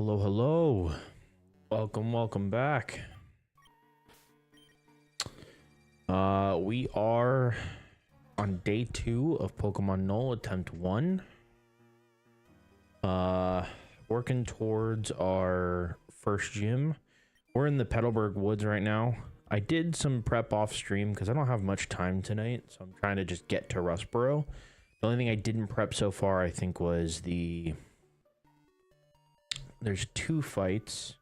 Hello, hello. Welcome back. We are on day 2 of Pokemon Null, attempt 1. Working towards our first gym. We're in the Petalburg Woods right now. I did some prep off stream because I don't have much time tonight, so I'm trying to just get to Rustboro. The only thing I didn't prep so far, I think, was there's 2 fights.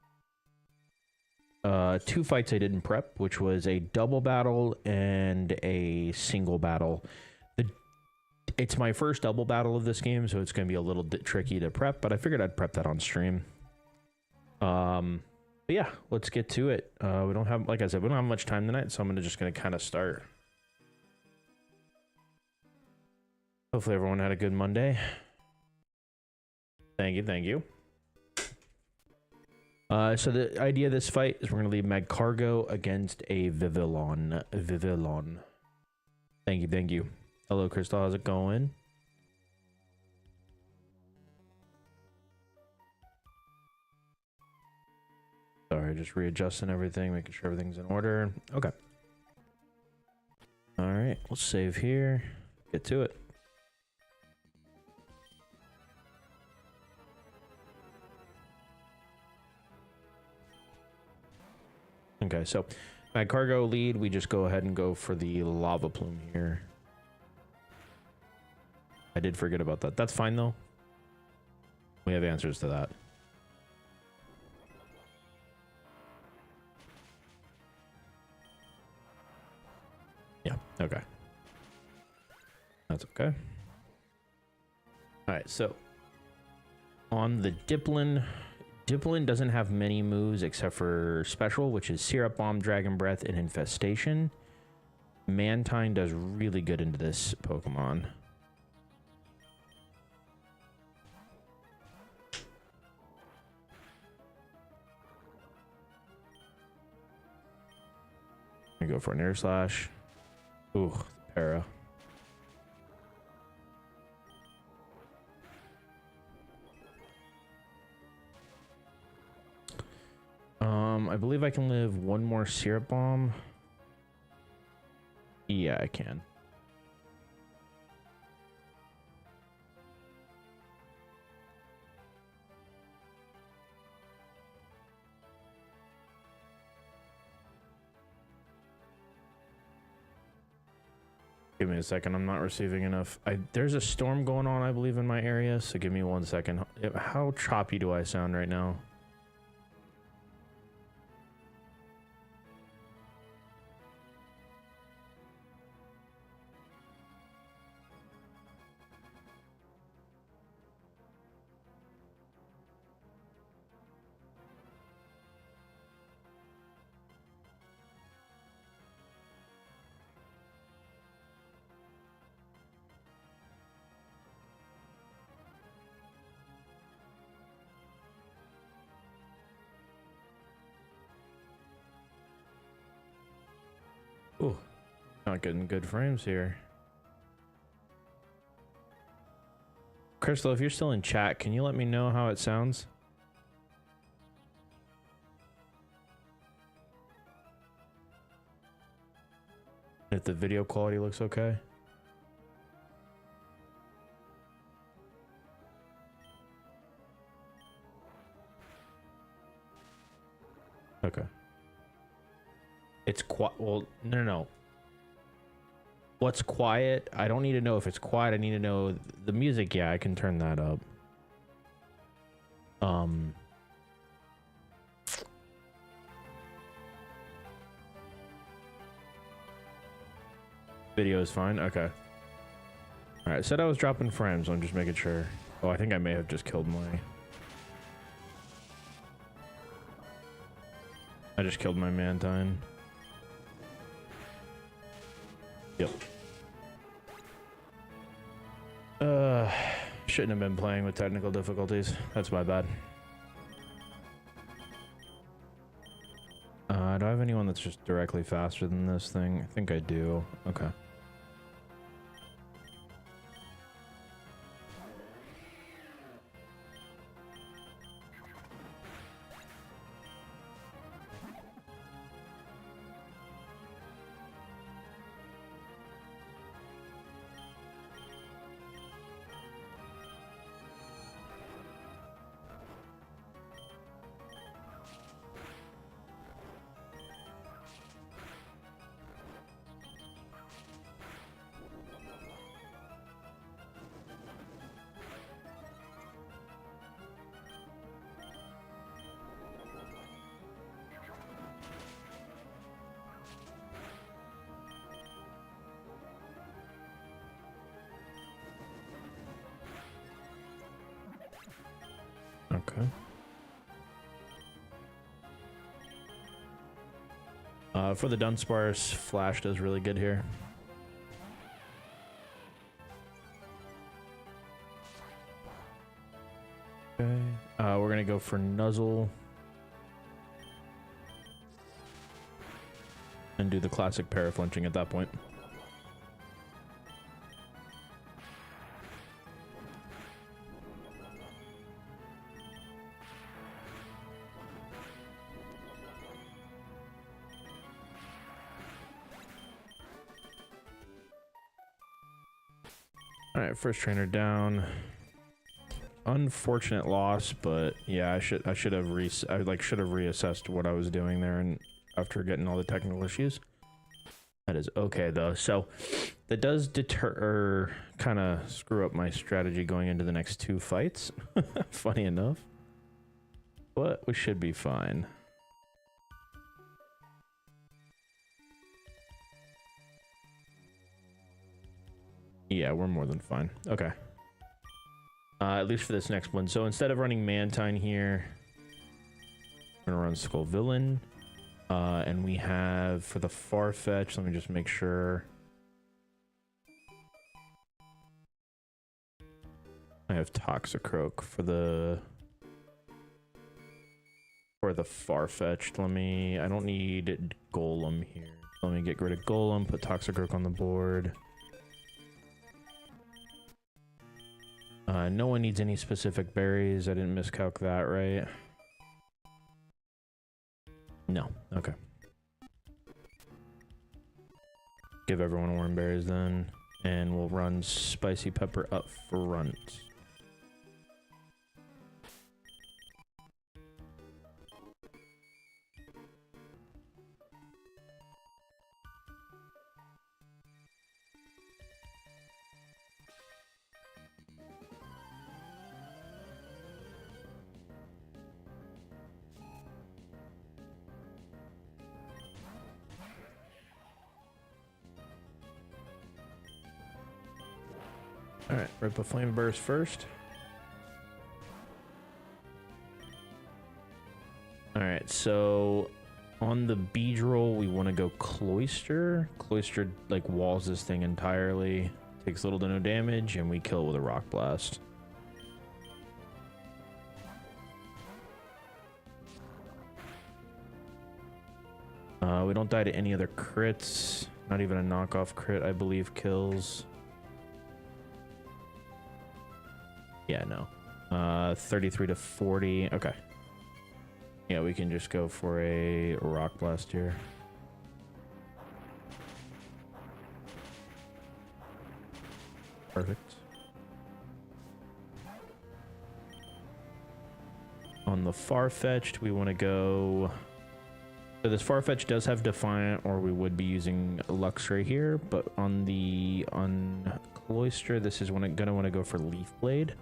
2 fights I didn't prep, which was a double battle and a single battle. It's my first double battle of this game, so it's going to be a little bit tricky to prep, but I figured I'd prep that on stream. But yeah, let's get to it. We don't have, like I said, we don't have much time tonight, so I'm just going to kind of start. Hopefully everyone had a good Monday. Thank you. So the idea of this fight is we're going to leave Magcargo against a Vivillon. Thank you. Hello, Crystal. How's it going? Sorry, just readjusting everything, making sure everything's in order. Okay. All right, we'll save here. Get to it. Okay, so Magcargo lead, we just go ahead and go for the Lava Plume here. I did forget about that. That's fine, though. We have answers to that. Yeah, okay. That's okay. Alright, so on the Dipplin doesn't have many moves except for special, which is Syrup Bomb, Dragon Breath, and Infestation. Mantine does really good into this Pokemon. I go for an Air Slash. Ooh, the Para. I believe I can live one more Syrup Bomb. Yeah, I can. Give me a second. I'm not receiving enough. There's a storm going on, I believe, in my area, so give me 1 second. How choppy do I sound right now? Ooh, not getting good frames here. Crystal, if you're still in chat, can you let me know how it sounds? If the video quality looks okay? Okay. It's quiet. Well, no. What's quiet? I don't need to know if it's quiet. I need to know the music. Yeah, I can turn that up. Video is fine. Okay. All right. Said I was dropping frames. I'm just making sure. Oh, I think I may have just killed my. I just killed my Mantine. Yep. Shouldn't have been playing with technical difficulties. That's my bad. Do I have anyone that's just directly faster than this thing? I think I do. Okay. Okay. For the Dunsparce, Flash does really good here. Okay. We're gonna go for Nuzzle. And do the classic paraflinching at that point. All right, first trainer down. Unfortunate loss, but yeah, I should have should have reassessed what I was doing there, and after getting all the technical issues. That is okay though. So that does deter or kind of screw up my strategy going into the next two fights. Funny enough, but we should be fine. Yeah, we're more than fine. Okay. At least for this next one. So instead of running Mantine here, we're gonna run Skull Villain. And we have for the Farfetch, let me just make sure. I have Toxicroak for the Farfetched. I don't need Golem here. Let me get rid of Golem, put Toxicroak on the board. No one needs any specific berries. I didn't miscalc that, right? No. Okay. Give everyone worm berries then, and we'll run Spicy Pepper up front. Alright, rip a Flame Burst first. Alright, so on the Beedrill, we want to go Cloyster. Cloyster, like, walls this thing entirely. Takes little to no damage, and we kill it with a Rock Blast. We don't die to any other crits. Not even a knockoff crit, I believe, kills. Yeah, no. 33 to 40. Okay. Yeah, we can just go for a Rock Blast here. Perfect. On the Farfetched, we want to go... So this Farfetch does have Defiant, or we would be using Luxray here, but on Cloyster, this is gonna want to go for Leaf Blade.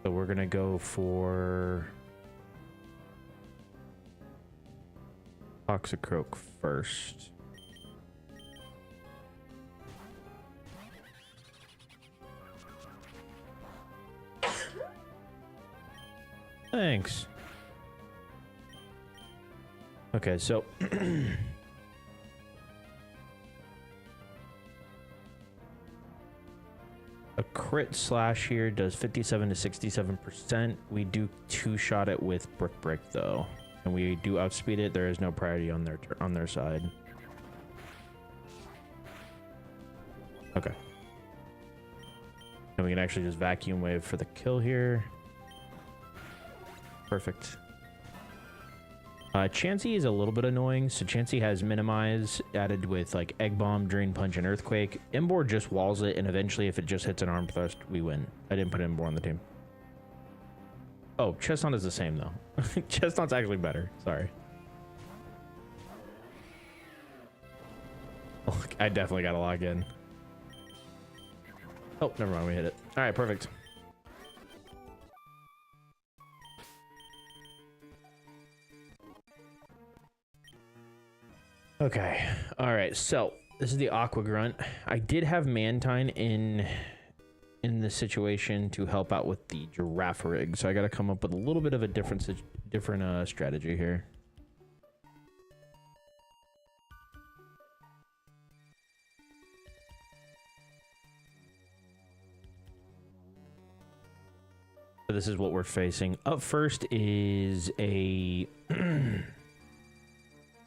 So we're gonna go for Toxicroak first. Thanks. Okay, so a crit slash here does 57 to 67%. We do two-shot it with Brick Break though, and we do outspeed it. There is no priority on their side. Okay. And we can actually just Vacuum Wave for the kill here. Perfect. Chansey is a little bit annoying. So Chansey has Minimize added with like Egg Bomb, Drain Punch, and Earthquake. Imbor just walls it, and eventually if it just hits an Arm Thrust, we win. I didn't put Imbor on the team. Oh, Chestnut is the same though. Chestnut's actually better. Sorry. Oh, I definitely gotta log in. Oh, never mind. We hit it. All right, perfect. Okay, all right, so this is the Aqua Grunt. I did have Mantine in in this situation to help out with the giraffe rig. So I got to come up with a little bit of a different strategy here. So this is what we're facing. Up first is a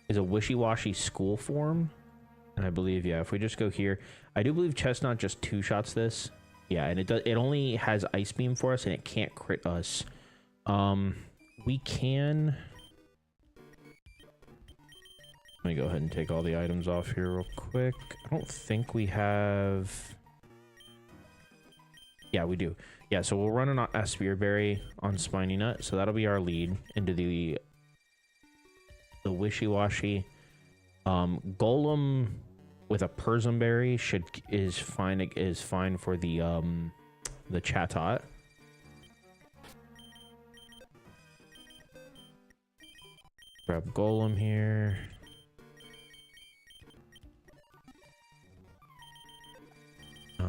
is a wishy-washy school form. And I believe, yeah, if we just go here, I do believe Chestnut just two-shots this. Yeah, and it only has Ice Beam for us, and it can't crit us. We can... Let me go ahead and take all the items off here real quick. I don't think we have... Yeah, we do. Yeah, so we'll run a Spearberry on Spiny Nut, so that'll be our lead into the wishy-washy. Golem with a Persimberry is fine for the Chatot. Grab Golem here.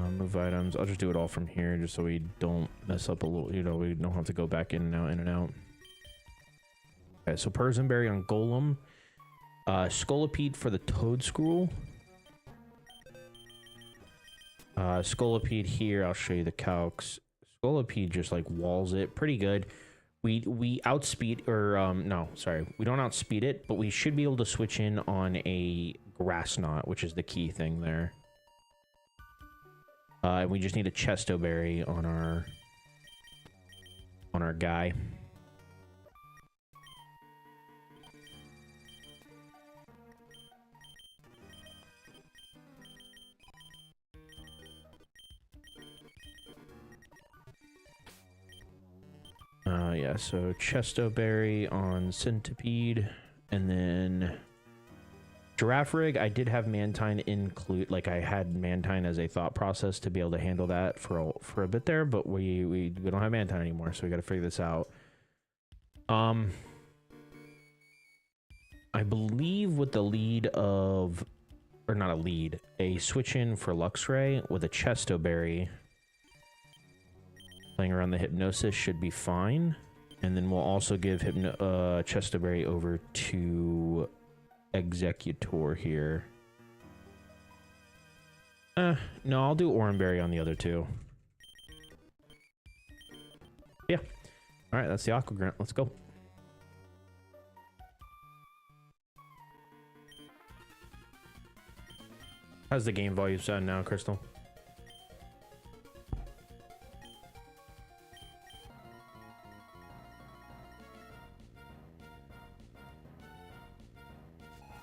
Move items. I'll just do it all from here just so we don't mess up a little, you know, we don't have to go back in and out, in and out. Okay, so Persimberry on Golem. Scolipede for the Toadstool. Scolipede here, I'll show you the calcs. Scolipede just like walls it pretty good. We outspeed, or no, sorry, we don't outspeed it, but we should be able to switch in on a Grass Knot, which is the key thing there. And we just need a Chestoberry on our guy. Yeah, so Chestoberry on Centipede, and then Giraffe Rig. I did have Mantine include, like I had Mantine as a thought process to be able to handle that for a bit there, but we don't have Mantine anymore, so we got to figure this out. I believe with the lead of, or not a lead, a switch in for Luxray with a Chestoberry. Playing around the Hypnosis should be fine. And then we'll also give Chestoberry over to Executor here. No, I'll do Oranberry on the other two. Yeah. Alright, that's the Aqua Grunt. Let's go. How's the game volume sound now, Crystal?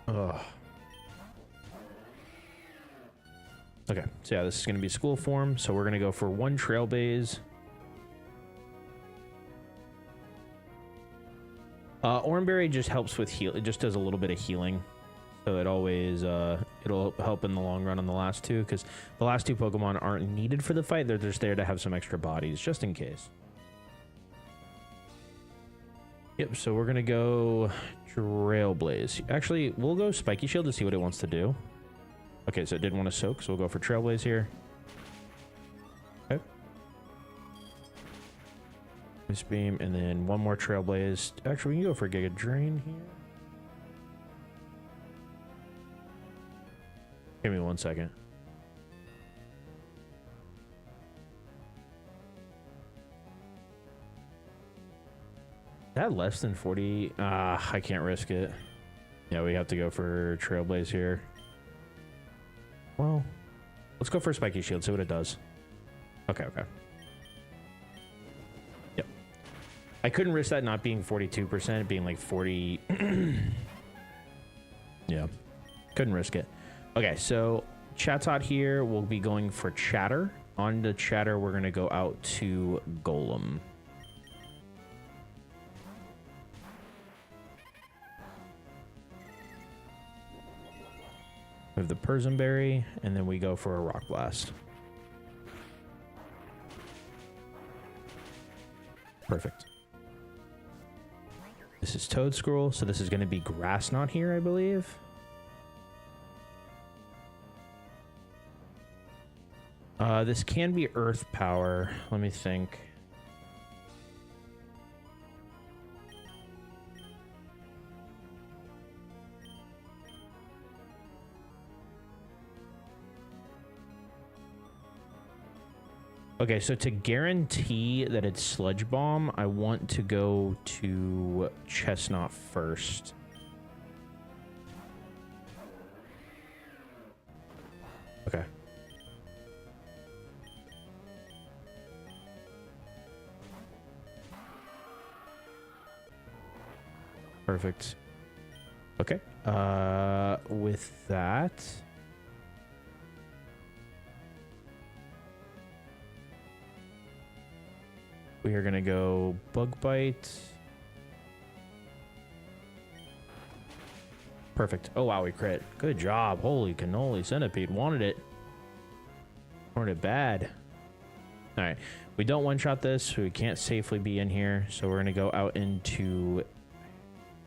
Ugh. Okay, so yeah, this is going to be school form, so we're going to go for one Trailblaze. Oranberry just helps with heal. It just does a little bit of healing, so it always it'll help in the long run on the last two, because the last two Pokemon aren't needed for the fight. They're just there to have some extra bodies, just in case. Yep, so we're going to go Trailblaze. Actually, we'll go Spiky Shield to see what it wants to do. Okay, so it didn't want to soak, so we'll go for Trailblaze here. Okay. Ice Beam, and then one more Trailblaze. Actually, we can go for Giga Drain here. Give me 1 second. That less than 40? I can't risk it. Yeah, we have to go for Trailblaze here. Well, let's go for Spiky Shield, see what it does. Okay. Yep. I couldn't risk that not being 42%, being like 40. Yeah. Couldn't risk it. Okay, so Chatot here will be going for Chatter. On the Chatter, we're going to go out to Golem. We have the Persimberry, and then we go for a Rock Blast. Perfect. This is Toadstool, so this is going to be Grass Knot here, I believe. This can be earth power. Let me think. Okay, so to guarantee that it's Sludge Bomb, I want to go to Chestnut first. Okay. Perfect. Okay. With that, we are gonna go Bug Bite. Perfect. Oh wow, we crit. Good job. Holy cannoli, Centipede wanted it. Wanted it bad. All right, we don't one-shot this, so we can't safely be in here. So we're gonna go out into.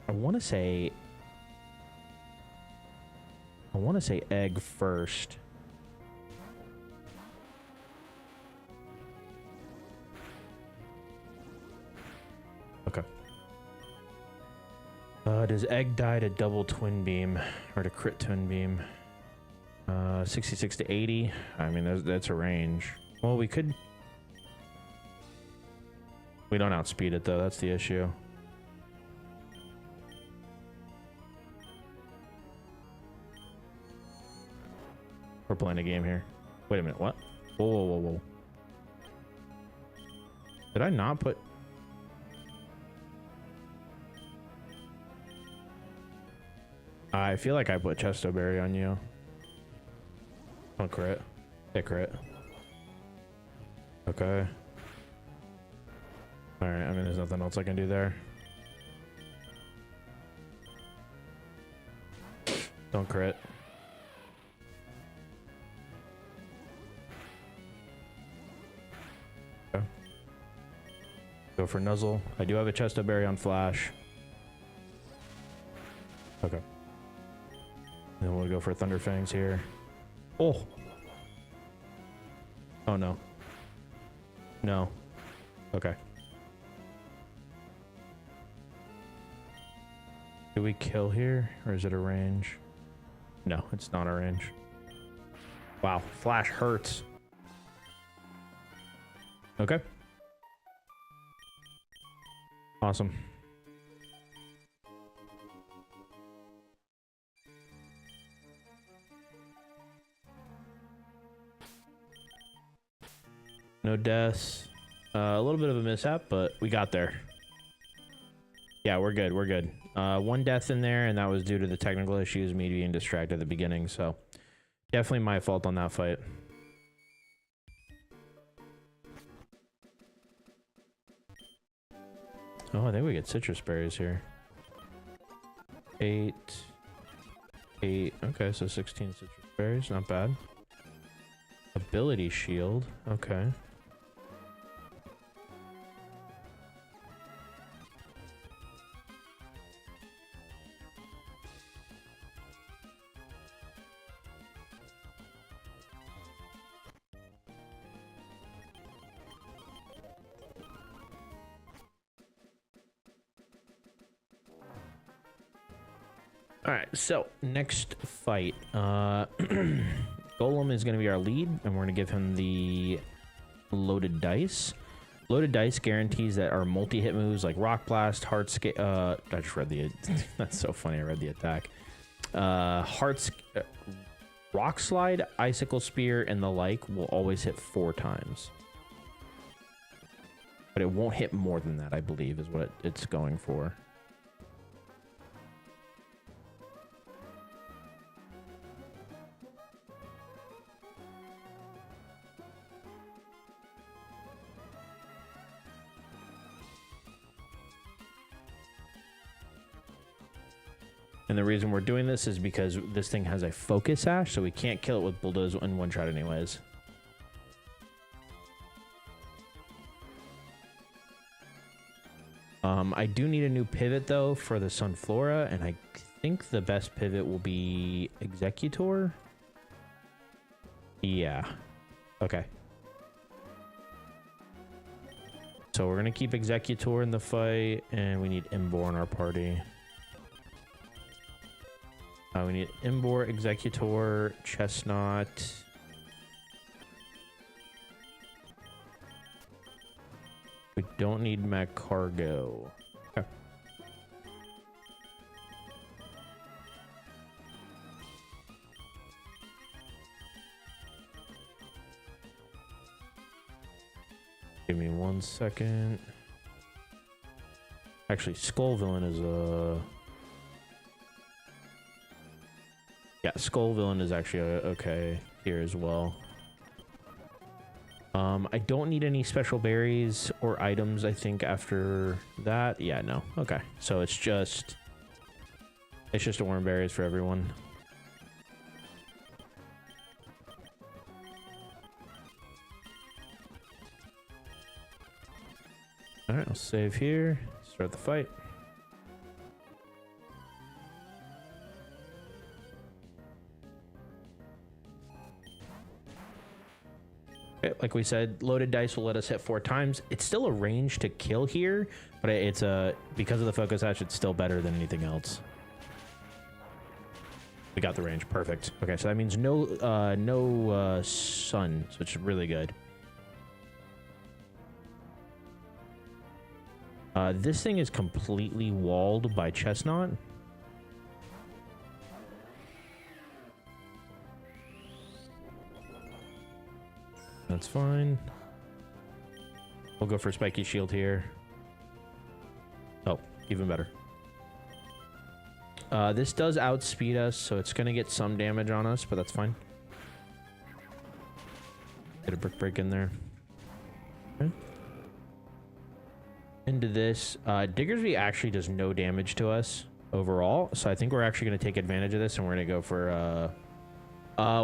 I want to say egg first. Okay. Does egg die to double twin beam or to crit twin beam? 66 to 80. I mean, that's a range. Well, we could. We don't outspeed it though. That's the issue. We're playing a game here. Wait a minute, what? Whoa, whoa, whoa, whoa. Did I not put... I feel like I put Chesto Berry on you. Oh, crit. Hit crit. Okay. Alright, I mean, there's nothing else I can do there. Don't crit. Go for Nuzzle. I do have a Chesto Berry on Flash. Okay. Then we'll go for Thunder Fangs here. Oh! Oh no. No. Okay. Do we kill here? Or is it a range? No, it's not a range. Wow, Flash hurts. Okay. Awesome. No deaths. A little bit of a mishap, but we got there. Yeah, we're good. We're good. One death in there, and that was due to the technical issues, me being distracted at the beginning. So definitely my fault on that fight. Oh, I think we get citrus berries here. 8. Okay, so 16 citrus berries, not bad. Ability shield, okay. All right, so next fight, Golem is going to be our lead, and we're going to give him the loaded dice. Loaded dice guarantees that our multi-hit moves like Rock Blast, Heart Scale. I just read the. That's so funny. I read the attack. Rock Slide, Icicle Spear, and the like will always hit 4 times, but it won't hit more than that. I believe is what it's going for. And the reason we're doing this is because this thing has a focus ash, so we can't kill it with bulldoze in one shot anyways. I do need a new pivot though for the Sunflora, and I think the best pivot will be Executor. Yeah. Okay. So we're gonna keep Executor in the fight, and we need Imbor in our party. We need Imbor, Executor, Chestnut. We don't need Mac Cargo. Okay. Give me 1 second. Actually, Skull Villain is a... Yeah, Skull Villain is actually okay here as well. I don't need any special berries or items, I think, after that. Yeah, no. Okay. So it's just a worm berries for everyone. All right, I'll save here. Start the fight. Okay, like we said, loaded dice will let us hit 4 times. It's still a range to kill here, but it's because of the focus hash, it's still better than anything else. We got the range, perfect. Okay, so that means no sun, which is really good. This thing is completely walled by Chestnut. That's fine. We'll go for Spiky Shield here. Oh, even better. This does outspeed us, so it's going to get some damage on us, but that's fine. Get a brick break in there. Okay. Into this. Diggersby actually does no damage to us overall, so I think we're actually going to take advantage of this, and we're going to go for...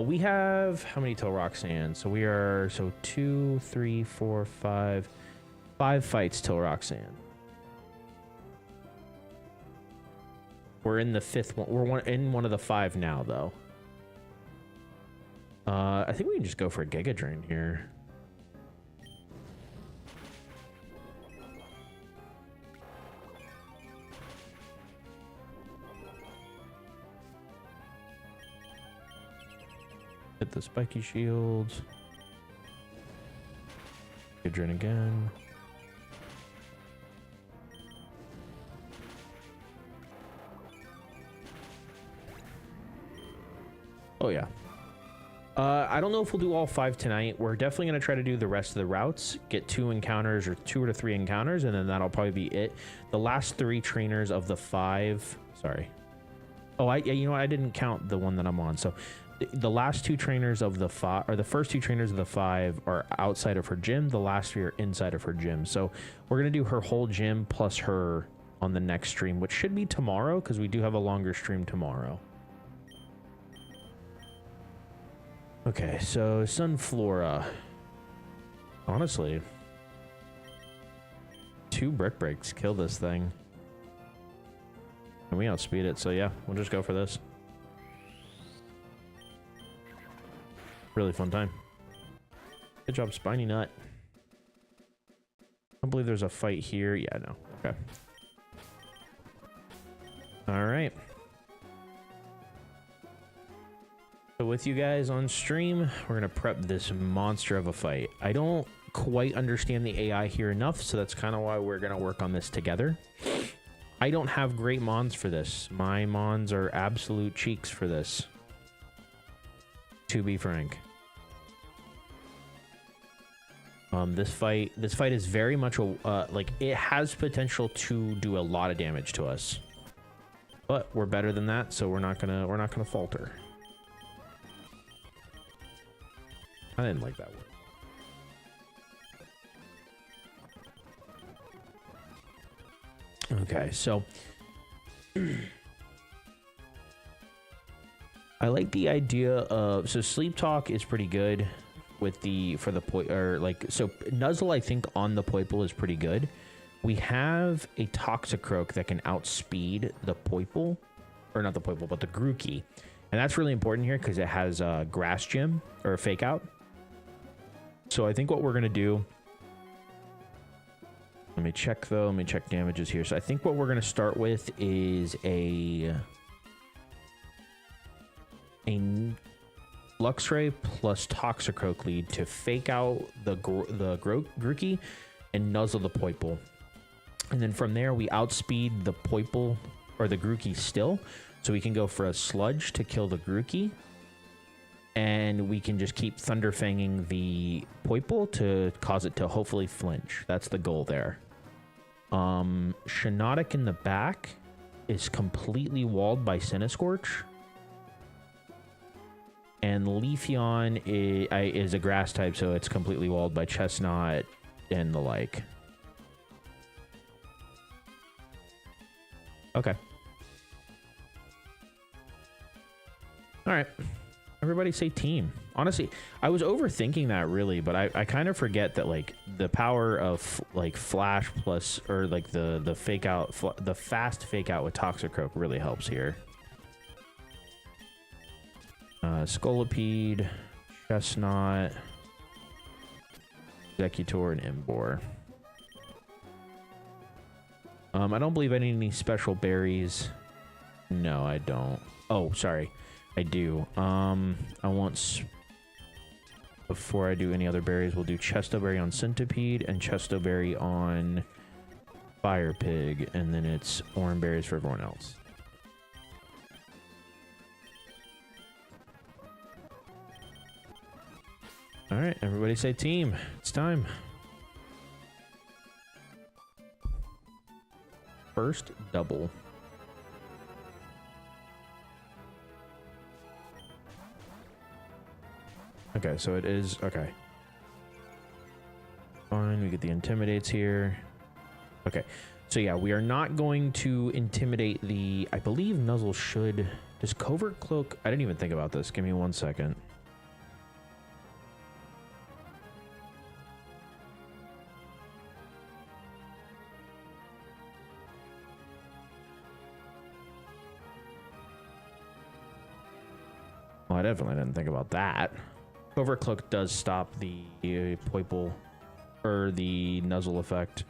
we have how many Till Roxanne? So we are 2, 3, 4, 5 fights Till Roxanne. We're in the 5th one. We're in one of the 5 now, though. I think we can just go for a Giga Drain here. Hit the Spiky Shields. Giga Drain again. Oh yeah. I don't know if we'll do all 5 tonight. We're definitely going to try to do the rest of the routes, get 2 encounters or 2 to 3 encounters, and then that'll probably be it. The last 3 trainers of the 5, sorry. Oh, you know what? I didn't count the one that I'm on. So the last 2 trainers of the 5, or the first 2 trainers of the 5 are outside of her gym. The last 3 are inside of her gym. So we're going to do her whole gym plus her on the next stream, which should be tomorrow because we do have a longer stream tomorrow. Okay, so Sunflora. Honestly, 2 brick breaks kill this thing. And we outspeed it, so yeah, we'll just go for this. Really fun time. Good job, Spiny Nut. I don't believe there's a fight here. Yeah, no. Okay. All right. So with you guys on stream, we're going to prep this monster of a fight. I don't quite understand the AI here enough, so that's kind of why we're going to work on this together. I don't have great mons for this. My mons are absolute cheeks for this, to be frank. This fight is very much a like it has potential to do a lot of damage to us, but we're better than that, so we're not gonna falter. I didn't like that word. Okay, so I like the idea of Sleep Talk is pretty good with the Nuzzle I think on the Poiple is pretty good. We have a Toxicroak that can outspeed the Poiple, or not the Poiple, but the Grookey, and that's really important here because it has a Grass Gym or a Fake Out. So I think what we're going to do... Let me check, though. Let me check damages here. So I think what we're going to start with is a Luxray plus Toxicroak lead to fake out the Grookey and nuzzle the Poiple. And then from there, we outspeed the Poiple or the Grookey still. So we can go for a Sludge to kill the Grookey. And we can just keep Thunderfanging the Poiple to cause it to hopefully flinch. That's the goal there. Shiinotic in the back is completely walled by Cinescorch. And Leafeon is a grass type, so it's completely walled by Chestnut and the like. Okay. All right. Everybody say team. Honestly, I was overthinking that really, but I kind of forget that like the power of like Flash plus or like the fake out, the fast fake out with Toxicroak really helps here. Scolipede, Chestnut, Executor, and Imbor. I don't believe I need any special berries. No, I don't. Oh, sorry. I do. I want... Before I do any other berries, we'll do Chestoberry on Centipede and Chestoberry on Fire Pig, and then it's orange berries for everyone else. Alright, everybody say team. It's time. First double. Okay, so it is... Okay. Fine, we get the Intimidates here. Okay, so yeah, we are not going to intimidate the... I believe Nuzzle should... Does Covert Cloak... I didn't even think about this. Give me 1 second. Well, I definitely didn't think about that. Covert Cloak does stop the Poiple or the Nuzzle effect.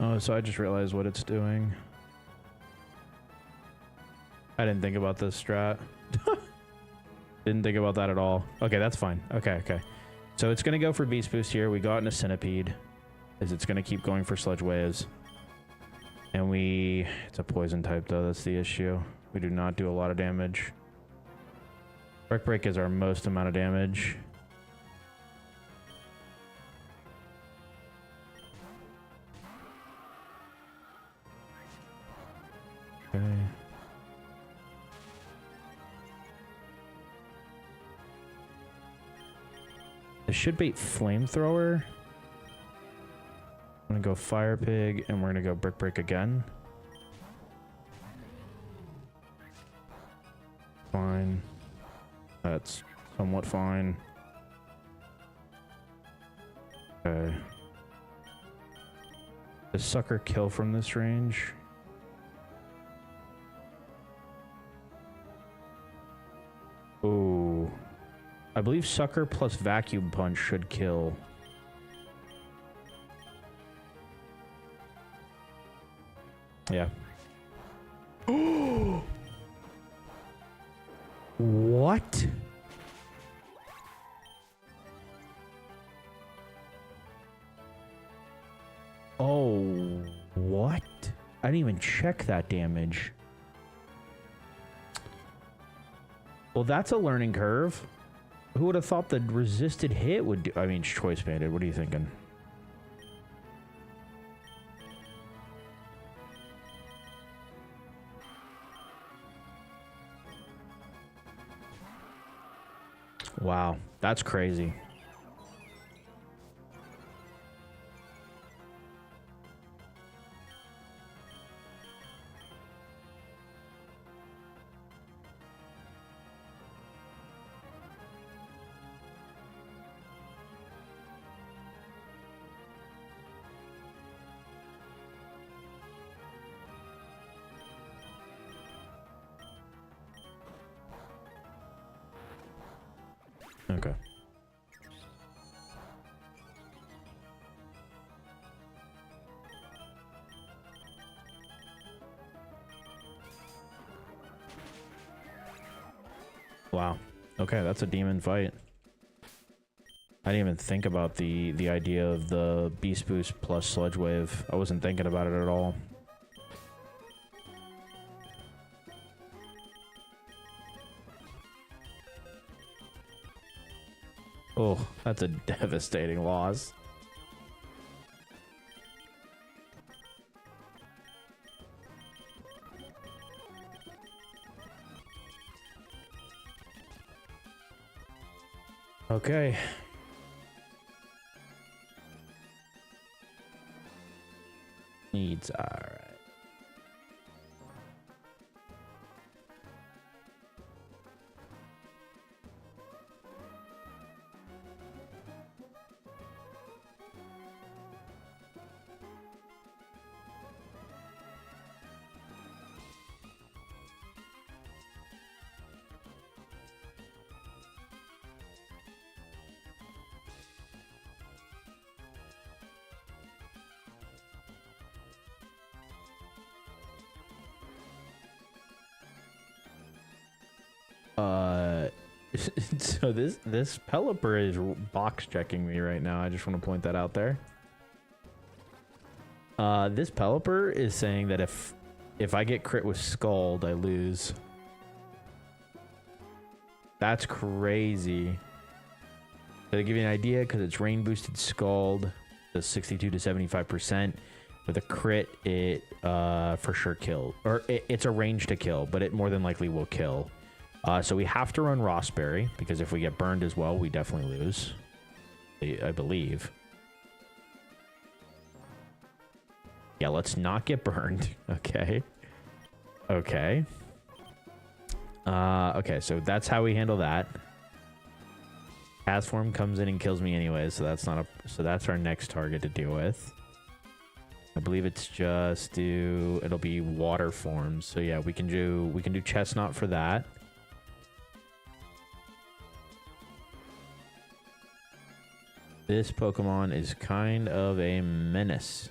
Oh, so I just realized what it's doing. I didn't think about this strat. Didn't think about that at all. Okay, that's fine. Okay. So it's going to go for Beast Boost here. We got in a Centipede. Is it's going to keep going for Sludge Waves. And it's a poison type though, that's the issue. We do not do a lot of damage. Brick Break is our most amount of damage. Okay. This should be Flamethrower. I'm gonna go Fire Pig, and we're gonna go Brick Break again. Fine. That's somewhat fine. Okay. Does Sucker kill from this range? Ooh. I believe Sucker plus Vacuum Punch should kill. Yeah. What? Oh, what? I didn't even check that damage. Well, that's a learning curve. Who would have thought the resisted hit would do? I mean, Choice Banded. What are you thinking? Wow, that's crazy. Okay. Wow. Okay, that's a demon fight. I didn't even think about the idea of the Beast Boost plus Sludge Wave. I wasn't thinking about it at all. Oh, that's a devastating loss. Okay. Needs, alright. So this Pelipper is box checking me right now. I just want to point that out there. This Pelipper is saying that if I get crit with Scald, I lose. That's crazy. To give you an idea, because it's rain boosted Scald, the 62 to 75%. With a crit, it for sure kills. Or it's a range to kill, but it more than likely will kill. So we have to run Rossberry, because if we get burned as well, we definitely lose. I believe. Yeah, let's not get burned. Okay. Okay. Okay, so that's how we handle that. Cast Form comes in and kills me anyway, so that's not a... So that's our next target to deal with. I believe it's just it'll be water forms. So yeah, we can do Chestnut for that. This Pokemon is kind of a menace.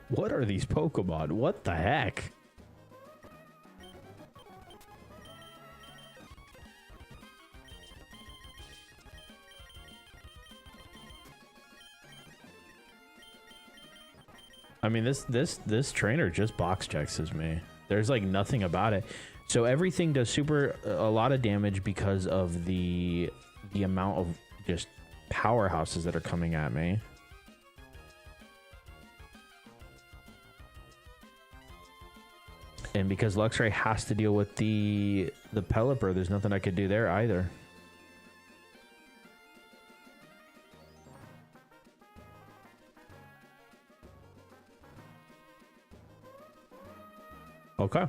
What are these Pokemon? What the heck? I mean, this trainer just box checks me. There's like nothing about it. So everything does a lot of damage because of the amount of just powerhouses that are coming at me. And because Luxray has to deal with the Pelipper, there's nothing I could do there either. Okay.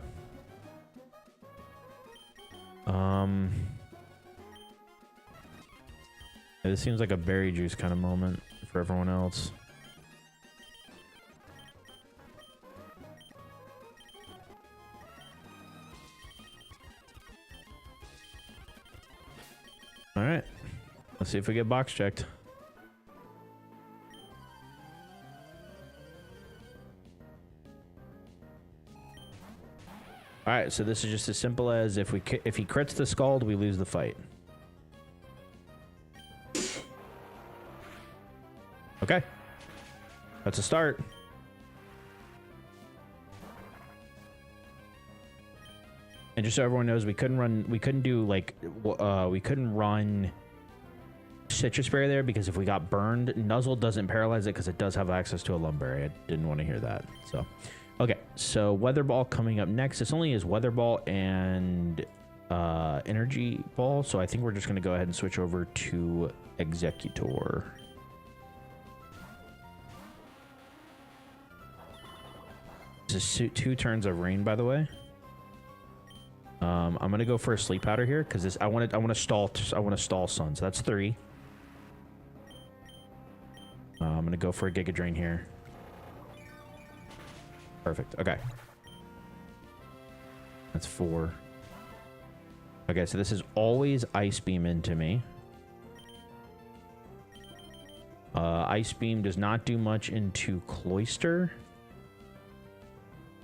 This seems like a berry juice kind of moment for everyone else. All right, let's see if we get box checked. All right, so this is just as simple as if he crits the Scald, we lose the fight. Okay, that's a start. And just so everyone knows, we couldn't run Citrus Berry there because if we got burned, Nuzzle doesn't paralyze it because it does have access to a Lumberry. I didn't want to hear that. So, okay, so Weather Ball coming up next. This only is Weather Ball and Energy Ball, so I think we're just going to go ahead and switch over to Executor. This is 2 turns of rain, by the way. I'm gonna go for a Sleep Powder here because I want to stall Sun. So that's 3. I'm gonna go for a Giga Drain here. Perfect. Okay. That's 4. Okay, so this is always Ice Beam into me. Ice Beam does not do much into Cloyster.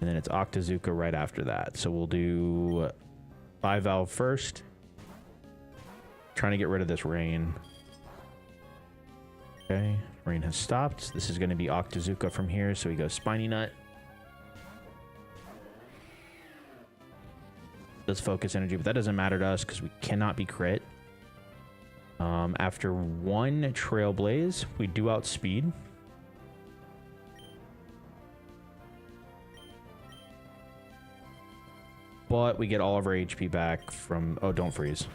And then it's Octazooka right after that. So we'll do 5 Valve first. Trying to get rid of this rain. Okay, rain has stopped. This is going to be Octazooka from here. So we go Spiny Nut. Does focus energy, but that doesn't matter to us because we cannot be crit. After 1 Trailblaze, we do outspeed. But we get all of our HP back from... Oh, don't freeze.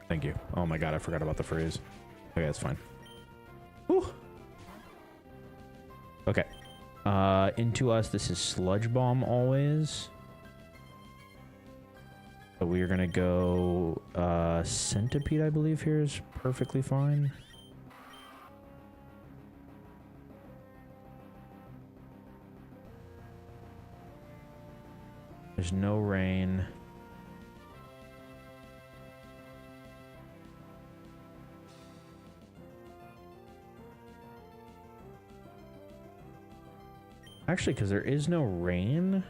Thank you. Oh my god, I forgot about the freeze. Okay, that's fine. Whew. Okay. Into us, this is Sludge Bomb always. So we are going to go... Centipede, I believe, here is perfectly fine. There's no rain. Actually, because there is no rain,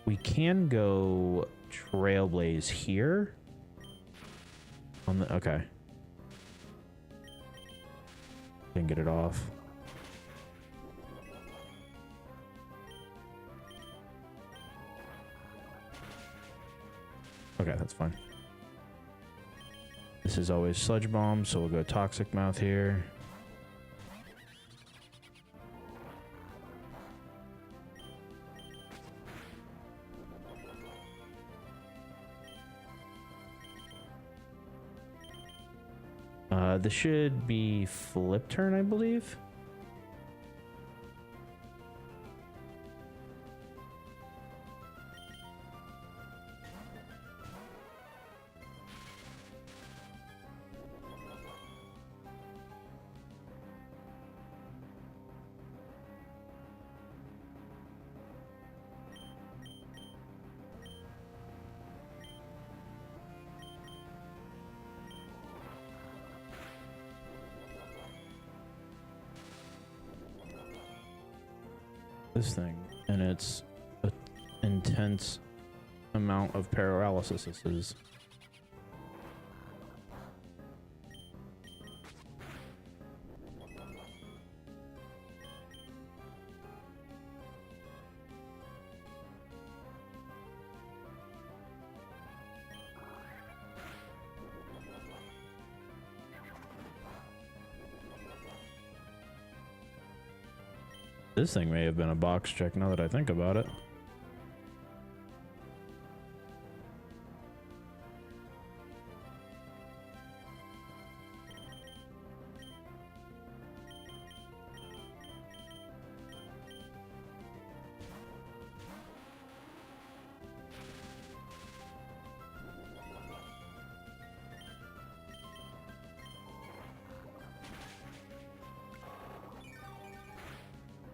we can go Trailblaze here. On the okay. Didn't get it off. Okay, that's fine. This is always Sludge Bomb, so we'll go Toxic Mouth here. This should be Flip Turn, I believe. This thing and its intense amount of paralysis is. This thing may have been a box check now that I think about it.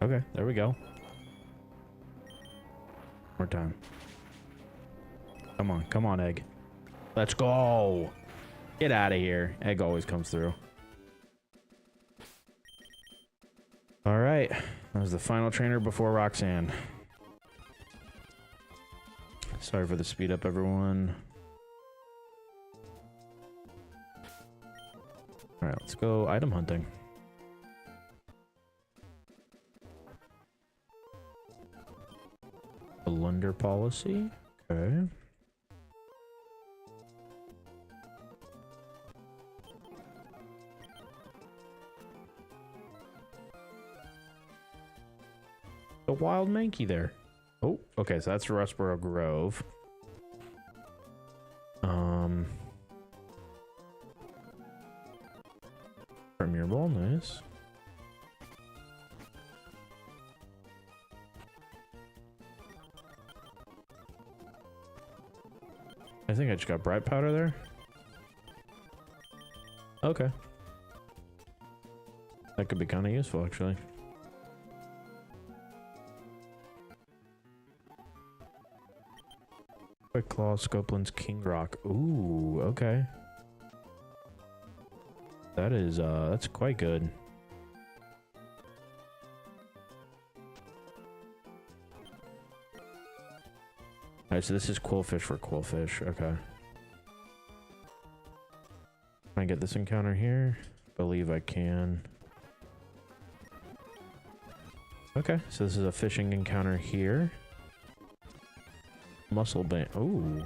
Okay, there we go. More time. Come on, Egg. Let's go. Get out of here. Egg always comes through. All right, that was the final trainer before Roxanne. Sorry for the speed up, everyone. All right, let's go item hunting. A lender policy. Okay. A wild Mankey there. Oh, okay, so that's Rustboro Grove. Premier Bowl, nice. I think I just got bright powder there. Okay. That could be kind of useful, actually. Quick Claw, Scopeland's King Rock. Ooh, okay. That is, that's quite good. Alright, so this is Quillfish for Quillfish. Okay. Can I get this encounter here? Believe I can. Okay, so this is a fishing encounter here. Muscle band. Ooh.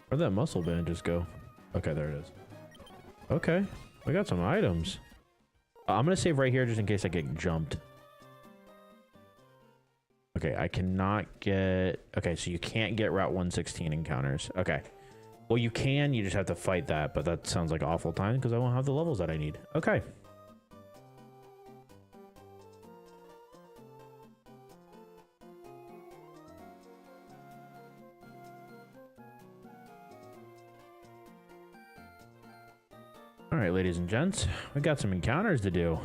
Where'd that muscle band just go? Okay, there it is. Okay, we got some items. I'm gonna save right here just in case I get jumped. Okay, I cannot get... Okay, so you can't get Route 116 encounters. Okay. Well, you can, you just have to fight that, but that sounds like awful time because I won't have the levels that I need. Okay. All right, ladies and gents, we got some encounters to do.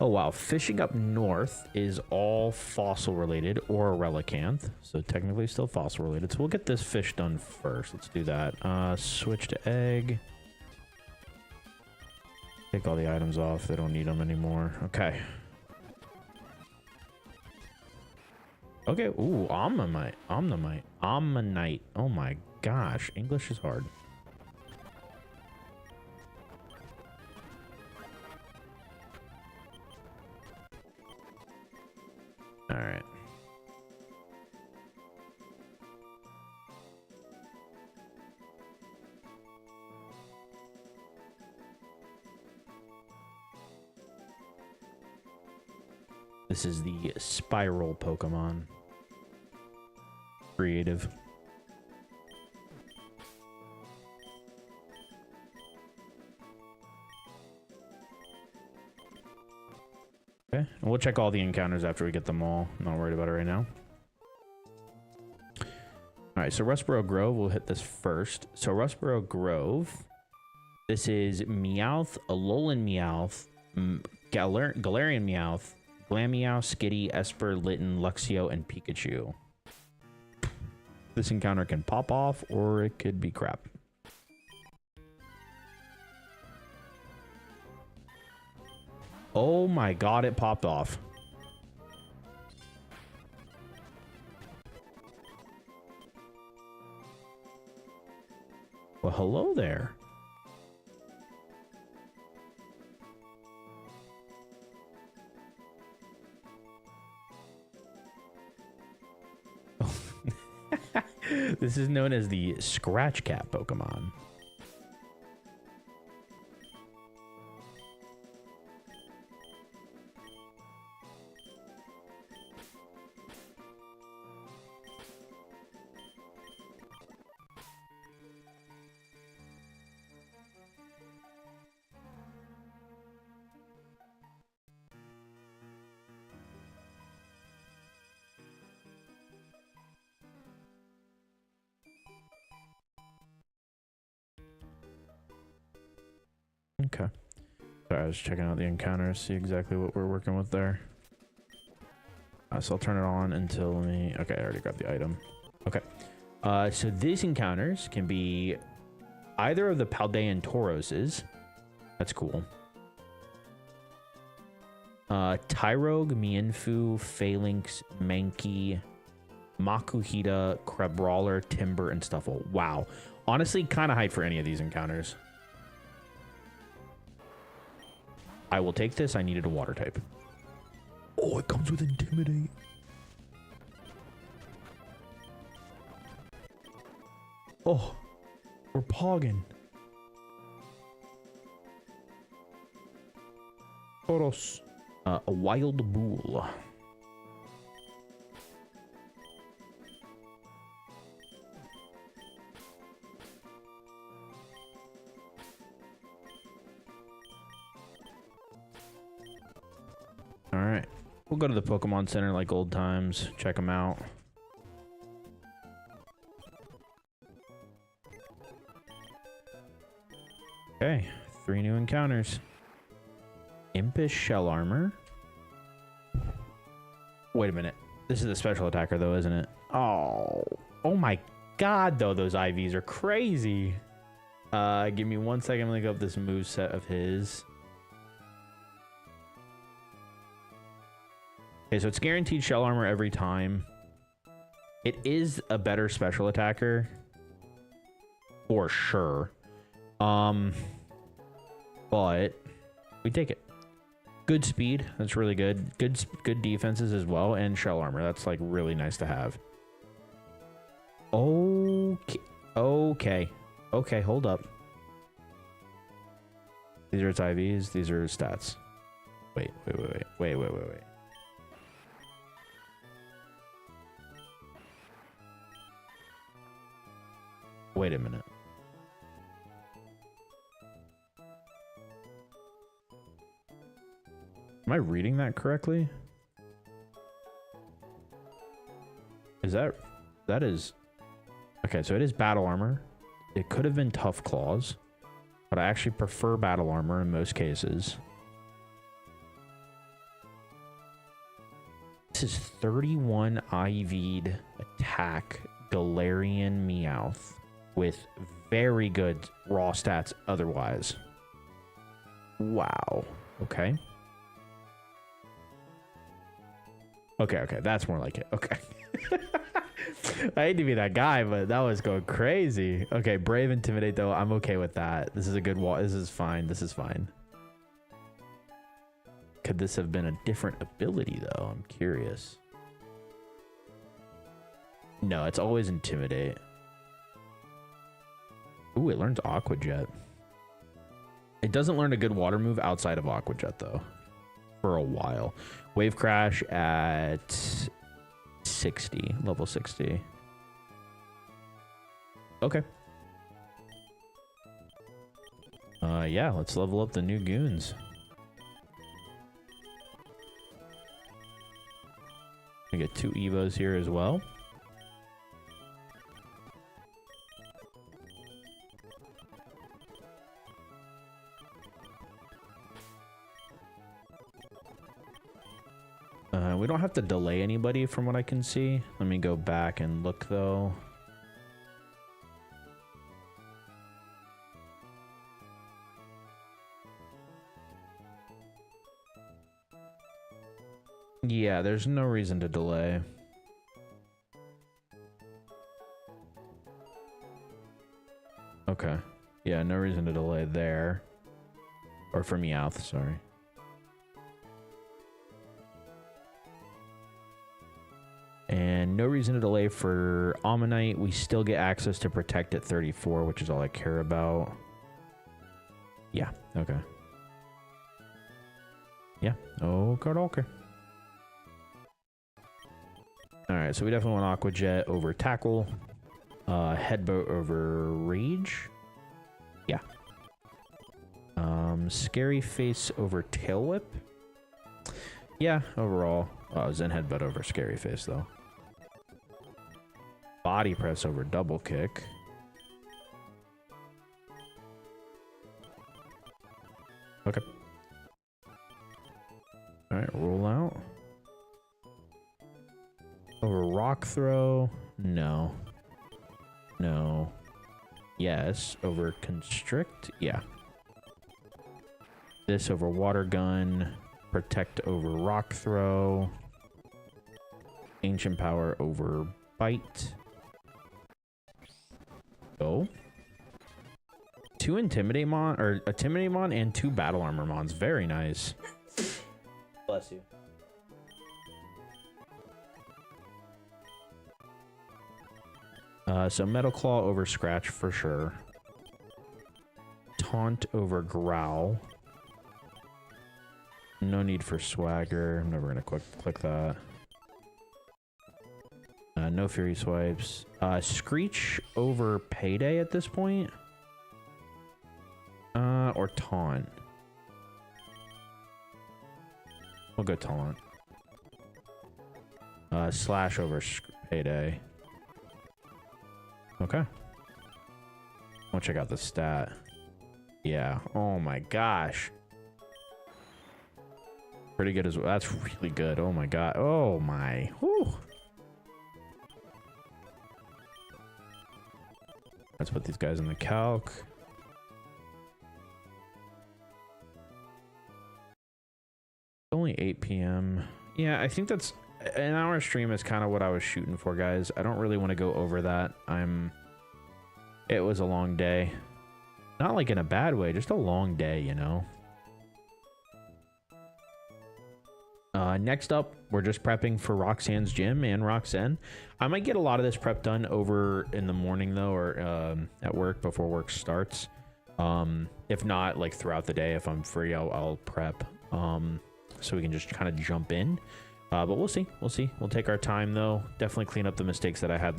Oh wow, fishing up north is all fossil related or a relicanth, so technically still fossil related. So we'll get this fish done first. Let's do that. Switch to egg. Take all the items off. They don't need them anymore. Okay. Okay, ooh, Omnimite. Omnite. Oh my gosh, English is hard. All right. This is the Spiral Pokemon. Creative. Okay, and we'll check all the encounters after we get them all. I'm not worried about it right now. All right, so Rustboro Grove, we'll hit this first. So Rustboro Grove, this is Meowth, Alolan Meowth, Galarian Meowth, Glameow, Skitty, Esper, Litten, Luxio, and Pikachu. This encounter can pop off, or it could be crap. Oh my god, it popped off. Well, hello there. This is known as the Scratch Cat Pokemon. Okay. Sorry, I was checking out the encounters, see exactly what we're working with there. So I'll turn it on until me. Okay, I already grabbed the item. Okay. So these encounters can be either of the Paldean Tauroses. That's cool. Tyrogue, Mienfu, Phalanx, Mankey, Makuhita, Crabrawler, Timber, and Stuffle. Wow. Honestly, kind of hyped for any of these encounters. I will take this. I needed a water type. Oh, it comes with Intimidate. Oh, we're pogging. Toros. A Wild Bull. All right. We'll go to the Pokemon Center like old times. Check them out. Okay. 3 new encounters. Impish Shell Armor. Wait a minute. This is the special attacker, though, isn't it? Oh. Oh my god, though. Those IVs are crazy. Give me 1 second. I'm going to look up this moveset of his. Okay, so it's guaranteed shell armor every time. It is a better special attacker. For sure. But we take it. Good speed. That's really good. Good defenses as well. And shell armor. That's like really nice to have. Okay. Okay. Okay, hold up. These are its IVs. These are its stats. Wait. Wait a minute. Am I reading that correctly? That is... Okay, so it is battle armor. It could have been tough claws, but I actually prefer battle armor in most cases. This is 31 IV'd attack Galarian Meowth with very good raw stats otherwise. Wow. Okay. Okay, that's more like it. Okay. I hate to be that guy, but that was going crazy. Okay, Brave Intimidate, though. I'm okay with that. This is a good wall. This is fine. This is fine. Could this have been a different ability, though? I'm curious. No, it's always Intimidate. Ooh, it learns Aqua Jet. It doesn't learn a good water move outside of Aqua Jet, though. For a while. Wave Crash at 60. Level 60. Okay. Yeah, let's level up the new goons. We get 2 Evos here as well. We don't have to delay anybody from what I can see. Let me go back and look, though. Yeah, there's no reason to delay. Okay. Yeah, no reason to delay there. Or for Meowth, sorry. And no reason to delay for Ammonite. We still get access to Protect at 34, which is all I care about. Yeah, okay. Yeah, okay. Alright, so we definitely want Aqua Jet over Tackle. Headbutt over Rage. Yeah. Scary Face over Tail Whip. Yeah, overall. Zen Headbutt over Scary Face, though. Body Press over Double Kick. Okay. Alright, roll out. Over rock throw? No. No. Yes. Over constrict? Yeah. This over water gun. Protect over rock throw. Ancient power over bite. Go. 2 intimidate mon, or intimidate mon, and 2 battle armor mons. Very nice. Bless you. So metal claw over scratch for sure. Taunt over growl. No need for swagger. I'm never gonna click that. No fury swipes. Screech over payday at this point. Or taunt. We'll go taunt. Slash over payday. Okay. I'll check out the stat. Yeah. Oh my gosh. Pretty good as well. That's really good. Oh my god. Oh my. Whew. Let's put these guys in the calc. Only 8 p.m. Yeah, I think that's an hour stream is kind of what I was shooting for, guys. I don't really want to go over that. It was a long day. Not like in a bad way, just a long day, you know. Next up, we're just prepping for Roxanne's gym and Roxanne. I might get a lot of this prep done over in the morning though, or at work before work starts. If not, like throughout the day, if I'm free, I'll prep. So we can just kind of jump in. But we'll see. We'll take our time though. Definitely clean up the mistakes that I had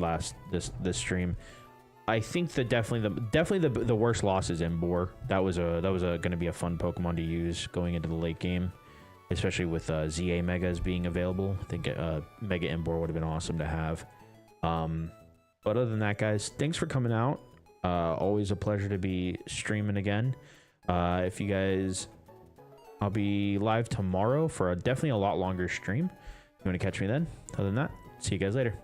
this stream. I think that definitely the worst loss is Embor. That was gonna be a fun Pokemon to use going into the late game, especially with ZA Megas being available. I think Mega Embor would have been awesome to have. But other than that, guys, thanks for coming out. Always a pleasure to be streaming again. If you guys, I'll be live tomorrow for definitely a lot longer stream. If you want to catch me then. Other than that, see you guys later.